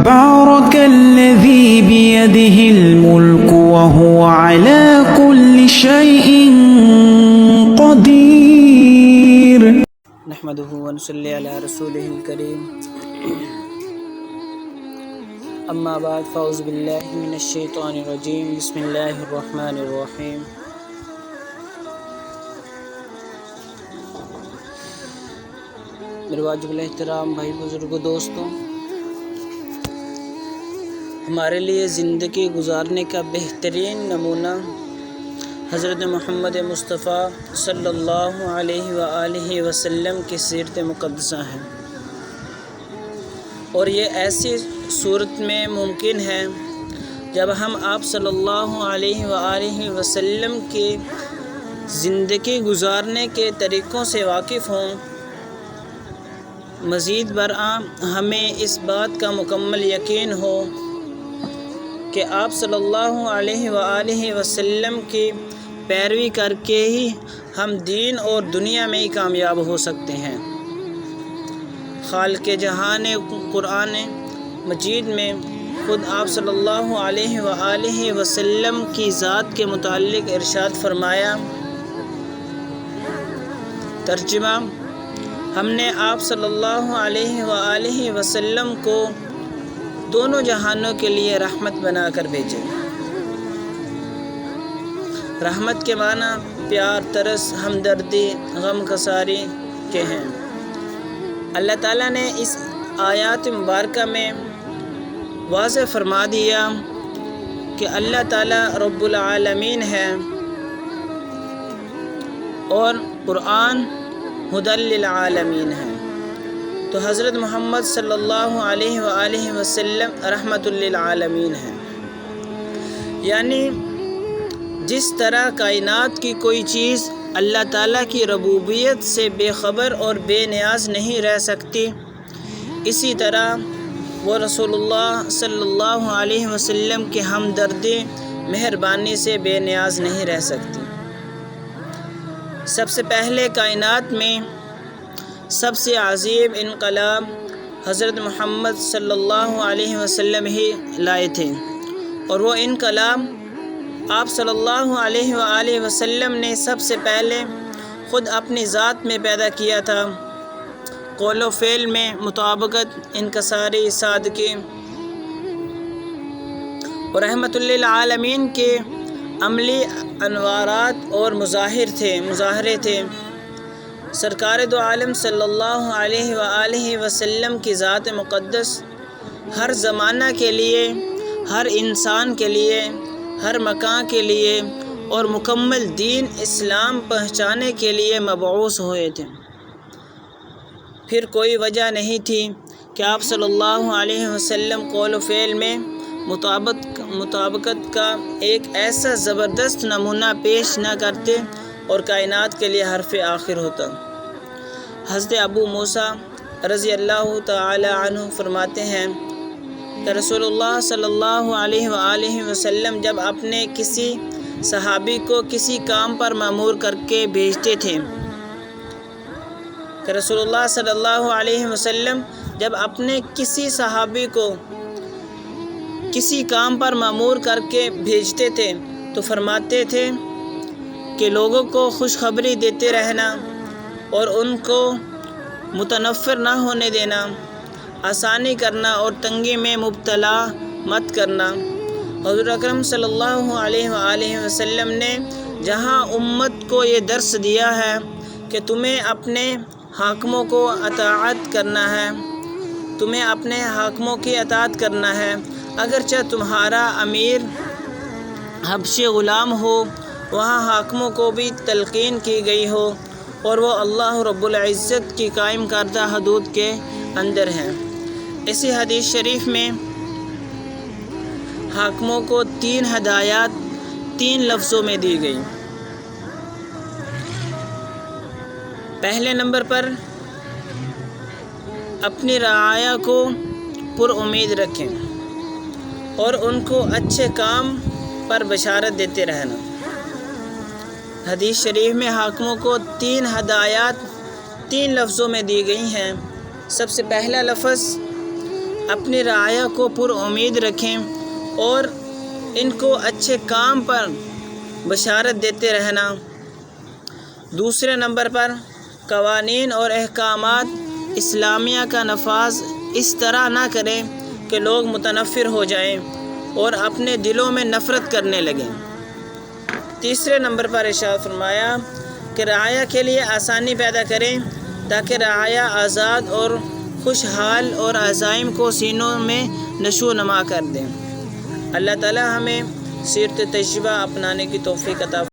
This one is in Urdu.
تبارك الذي بيده الملك وهو على كل شيء قدير. نحمده ونصلي على رسوله الكريم. اما بعد فاعوذ باللہ من الشیطان الرجیم. بسم اللہ الرحمن الرحیم. میرے واجب الاحترام بھائی بزرگوں دوستوں، ہمارے لیے زندگی گزارنے کا بہترین نمونہ حضرت محمد مصطفیٰ صلی اللہ علیہ وآلہ وسلم کی سیرت مقدسہ ہے، اور یہ ایسی صورت میں ممکن ہے جب ہم آپ صلی اللہ علیہ وآلہ وسلم کی زندگی گزارنے کے طریقوں سے واقف ہوں. مزید برآں ہمیں اس بات کا مکمل یقین ہو کہ آپ صلی اللہ علیہ وآلہ وسلم کی پیروی کر کے ہی ہم دین اور دنیا میں ہی کامیاب ہو سکتے ہیں. خالق جہان قرآن مجید میں خود آپ صلی اللہ علیہ وآلہ وسلم کی ذات کے متعلق ارشاد فرمایا. ترجمہ: ہم نے آپ صلی اللہ علیہ وآلہ وسلم کو دونوں جہانوں کے لیے رحمت بنا کر بھیجے. رحمت کے معنی پیار، ترس، ہمدردی، غم گساری کے ہیں. اللہ تعالیٰ نے اس آیات مبارکہ میں واضح فرما دیا کہ اللہ تعالیٰ رب العالمین ہے اور قرآن ھدی للعالمین ہے، تو حضرت محمد صلی اللہ علیہ وآلہ وسلم رحمت للعالمین ہے. یعنی جس طرح کائنات کی کوئی چیز اللہ تعالیٰ کی ربوبیت سے بے خبر اور بے نیاز نہیں رہ سکتی، اسی طرح وہ رسول اللہ صلی اللہ علیہ وسلم کی ہمدردی، مہربانی سے بے نیاز نہیں رہ سکتی. سب سے پہلے کائنات میں سب سے عظیم انقلاب حضرت محمد صلی اللہ علیہ وسلم ہی لائے تھے، اور وہ انقلاب آپ صلی اللہ علیہ وآلہ وسلم نے سب سے پہلے خود اپنی ذات میں پیدا کیا تھا. قول و فعل میں مطابقت، انکساری، سادگی، اور رحمت للعالمین کے عملی انوارات اور مظاہرے تھے. سرکار دو عالم صلی اللہ علیہ وآلہ وسلم کی ذات مقدس ہر زمانہ کے لیے، ہر انسان کے لیے، ہر مکان کے لیے اور مکمل دین اسلام پہنچانے کے لیے مبعوث ہوئے تھے. پھر کوئی وجہ نہیں تھی کہ آپ صلی اللہ علیہ وسلم قول و فعل میں مطابقت کا ایک ایسا زبردست نمونہ پیش نہ کرتے اور کائنات کے لیے حرف آخر ہوتا. حضرت ابو موسیٰ رضی اللہ تعالی عنہ فرماتے ہیں کہ رسول اللہ صلی اللہ علیہ وآلہ وسلم جب اپنے کسی صحابی کو کسی کام پر مأمور کر کے بھیجتے تھے، کہ رسول اللہ صلی اللہ علیہ وسلم جب اپنے کسی صحابی کو کسی کام پر مأمور کر کے بھیجتے تھے تو فرماتے تھے کہ لوگوں کو خوشخبری دیتے رہنا اور ان کو متنفر نہ ہونے دینا، آسانی کرنا اور تنگی میں مبتلا مت کرنا. حضور اکرم صلی اللہ علیہ وآلہ وسلم نے جہاں امت کو یہ درس دیا ہے کہ تمہیں اپنے حاکموں کو اطاعت کرنا ہے، تمہیں اپنے حاکموں کی اطاعت کرنا ہے، اگرچہ تمہارا امیر حبشی غلام ہو، وہاں حاکموں کو بھی تلقین کی گئی ہو اور وہ اللہ رب العزت کی قائم کردہ حدود کے اندر ہیں. اسی حدیث شریف میں حاکموں کو 3 ہدایات 3 لفظوں میں دی گئی. پہلے نمبر پر اپنی رعایا کو پر امید رکھیں اور ان کو اچھے کام پر بشارت دیتے رہنا. حدیث شریف میں حاکموں کو 3 ہدایات 3 لفظوں میں دی گئی ہیں. سب سے پہلا لفظ اپنی رعایا کو پر امید رکھیں اور ان کو اچھے کام پر بشارت دیتے رہنا۔ دوسرے نمبر پر قوانین اور احکامات اسلامیہ کا نفاذ اس طرح نہ کریں کہ لوگ متنفر ہو جائیں اور اپنے دلوں میں نفرت کرنے لگیں۔ تیسرے نمبر پر ارشاد فرمایا کہ رعایا کے لیے آسانی پیدا کریں تاکہ رعایا آزاد اور خوشحال اور عزائم کو سینوں میں نشو و نما کر دیں۔ اللہ تعالی ہمیں سیرت طیبہ اپنانے کی توفیق عطا